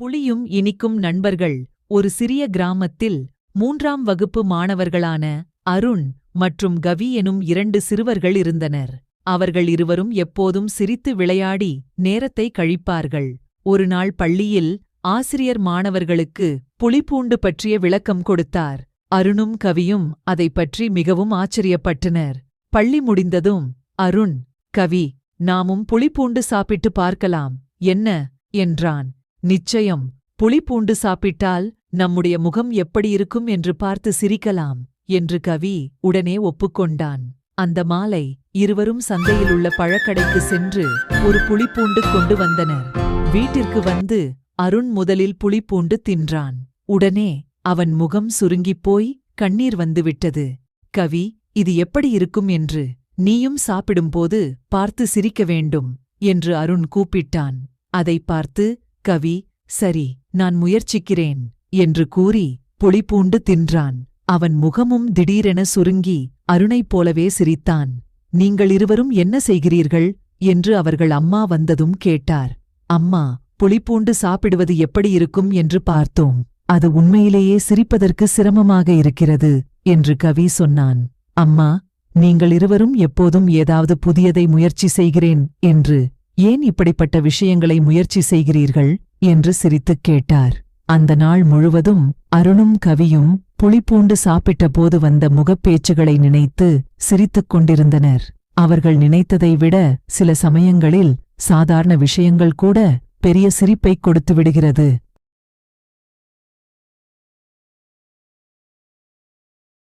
புளியும் இனிக்கும் நண்பர்கள். ஒரு சிறிய கிராமத்தில் 3ஆம் வகுப்பு மாணவர்களான அருண் மற்றும் கவி எனும் 2 சிறுவர்கள் இருந்தனர். அவர்கள் இருவரும் எப்போதும் சிரித்து விளையாடி நேரத்தை கழிப்பார்கள். ஒருநாள் பள்ளியில் ஆசிரியர் மாணவர்களுக்கு புளிப்பூண்டு பற்றிய விளக்கம் கொடுத்தார். அருணும் கவியும் அதைப் பற்றி மிகவும் ஆச்சரியப்பட்டனர். பள்ளி முடிந்ததும் அருண், கவி, நாமும் புளிப்பூண்டு சாப்பிட்டு பார்க்கலாம் என்ன என்றான். நிச்சயம், புளிப்பூண்டு சாப்பிட்டால் நம்முடைய முகம் எப்படி இருக்கும் என்று பார்த்து சிரிக்கலாம் என்று கவி உடனே ஒப்புக்கொண்டான். அந்த மாலை இருவரும் சந்தையிலுள்ள பழக்கடைக்கு சென்று ஒரு புளிப்பூண்டு கொண்டு வந்தனர். வீட்டிற்கு வந்து அருண் முதலில் புளிப்பூண்டு தின்றான். உடனே அவன் முகம் சுருங்கிப்போய் கண்ணீர் வந்துவிட்டது. கவி, இது எப்படி இருக்கும் என்று நீயும் சாப்பிடும்போது பார்த்து சிரிக்க வேண்டும் என்று அருண் கூப்பிட்டான். அதை பார்த்து கவி, சரி, நான் முயற்சிக்கிறேன் என்று கூறி புளிப்பூண்டு தின்றான். அவன் முகமும் திடீரென சுருங்கி அருணைப் போலவே சிரித்தான். நீங்கள் இருவரும் என்ன செய்கிறீர்கள் என்று அவர்கள் அம்மா வந்ததும் கேட்டார். அம்மா, புளிப்பூண்டு சாப்பிடுவது எப்படி இருக்கும் என்று பார்த்தோம். அது உண்மையிலேயே சிரிப்பதற்கு சிரமமாக இருக்கிறது என்று கவி சொன்னான். அம்மா, நீங்கள் இருவரும் எப்போதும் ஏதாவது புதியதை முயற்சி செய்கிறேன் என்று ஏன் இப்படிப்பட்ட விஷயங்களை முயற்சி செய்கிறீர்கள் என்று சிரித்துக் கேட்டார். அந்த நாள் முழுவதும் அருணும் கவியும் புளிப்பூண்டு சாப்பிட்ட போது வந்த முகப்பேச்சுகளை நினைத்து சிரித்துக் கொண்டிருந்தனர். அவர்கள் நினைத்ததை விட சில சமயங்களில் சாதாரண விஷயங்கள் கூட பெரிய சிரிப்பைக் கொடுத்து விடுகிறது.